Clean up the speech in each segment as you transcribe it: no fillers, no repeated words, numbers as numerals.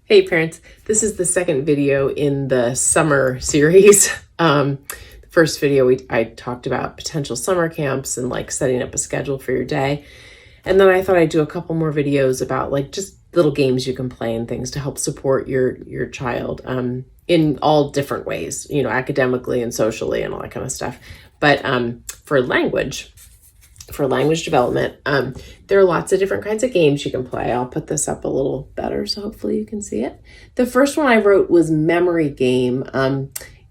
Hey parents, this is the second video in the summer series. The first video I talked about potential summer camps and like setting up a schedule for your day. And then I thought I'd do a couple more videos about like just little games you can play and things to help support your child in all different ways, you know, academically and socially and all that kind of stuff. But for language development, there are lots of different kinds of games you can play. I'll put this up a little better so hopefully you can see it. The first one I wrote was memory game.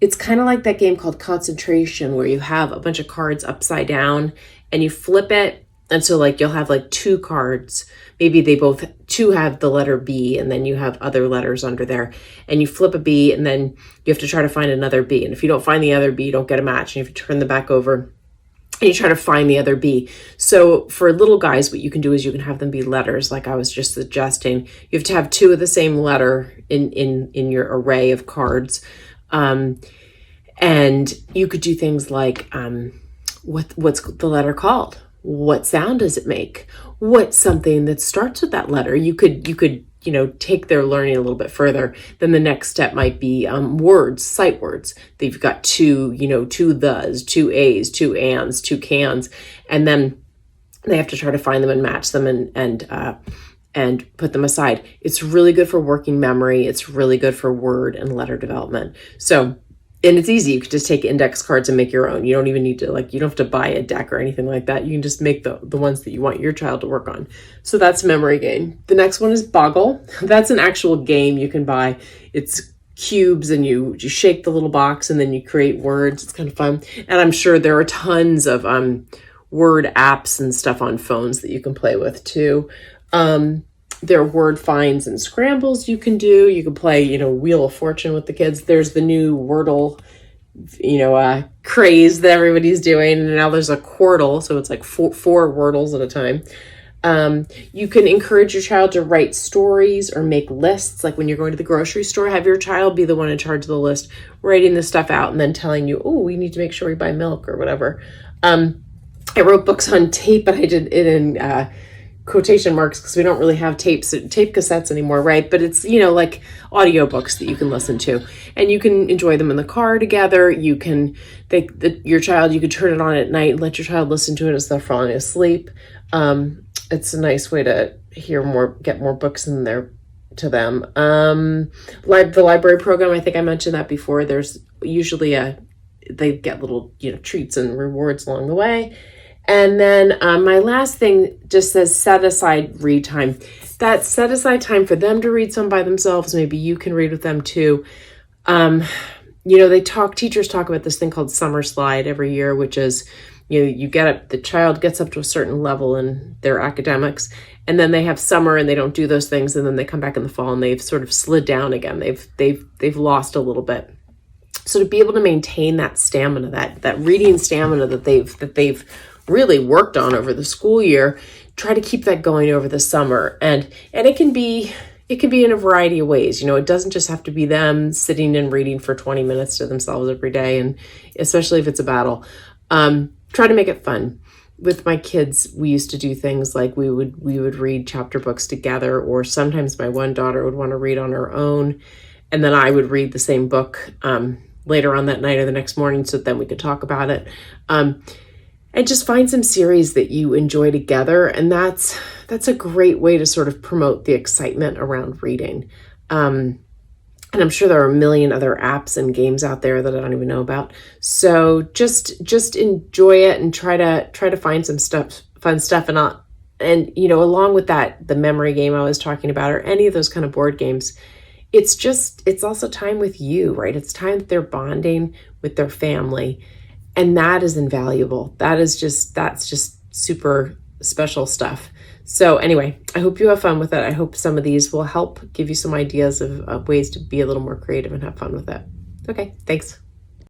It's kind of like that game called concentration where you have a bunch of cards upside down and you flip it. And so like you'll have like two cards, maybe two have the letter B and then you have other letters under there and you flip a B and then you have to try to find another B. And if you don't find the other B, you don't get a match and you have to turn them back over. And you try to find the other B. So for little guys, what you can do is you can have them be letters, like I was just suggesting. You have to have two of the same letter in your array of cards. And you could do things like, what's the letter called? What sound does it make? What's something that starts with that letter? You could you know, take their learning a little bit further. Then the next step might be words, sight words. They've got two thes, two A's, two ands, two cans, and then they have to try to find them and match them and put them aside. It's really good for working memory. It's really good for word and letter development. So, and it's easy. You could just take index cards and make your own. You don't even need to you don't have to buy a deck or anything like that. You can just make the ones that you want your child to work on. So that's memory game. The next one is Boggle. That's an actual game you can buy. It's cubes and you shake the little box and then you create words. It's kind of fun. And I'm sure there are tons of word apps and stuff on phones that you can play with too. There are word finds and scrambles you can do. You can play, Wheel of Fortune with the kids. There's the new Wordle, craze that everybody's doing. And now there's a Quordle. So it's like four Wordles at a time. You can encourage your child to write stories or make lists. Like when you're going to the grocery store, have your child be the one in charge of the list, writing the stuff out and then telling you, oh, we need to make sure we buy milk or whatever. I wrote books on tape, but I did it in quotation marks because we don't really have tape cassettes anymore, right? But it's, like audiobooks that you can listen to and you can enjoy them in the car together. You can, you could turn it on at night and let your child listen to it as they're falling asleep. It's a nice way to get more books in there to them. The library program, I think I mentioned that before. There's usually they get little, treats and rewards along the way. And then my last thing just says set aside read time. That set aside time for them to read some by themselves. Maybe you can read with them too. Teachers talk about this thing called summer slide every year, which is, the child gets up to a certain level in their academics and then they have summer and they don't do those things. And then they come back in the fall and they've sort of slid down again. They've lost a little bit. So to be able to maintain that stamina, that reading stamina that they've really worked on over the school year, try to keep that going over the summer. And it can be in a variety of ways. It doesn't just have to be them sitting and reading for 20 minutes to themselves every day. And especially if it's a battle, try to make it fun. With my kids, we used to do things like we would read chapter books together, or sometimes my one daughter would want to read on her own. And then I would read the same book, later on that night or the next morning. So then we could talk about it. And just find some series that you enjoy together. And that's a great way to sort of promote the excitement around reading. And I'm sure there are a million other apps and games out there that I don't even know about. So just enjoy it and try to find some fun stuff. And along with that, the memory game I was talking about, or any of those kind of board games, it's also time with you, right? It's time that they're bonding with their family. And that is invaluable. That's just super special stuff. So anyway, I hope you have fun with it. I hope some of these will help give you some ideas of ways to be a little more creative and have fun with it. Okay, thanks.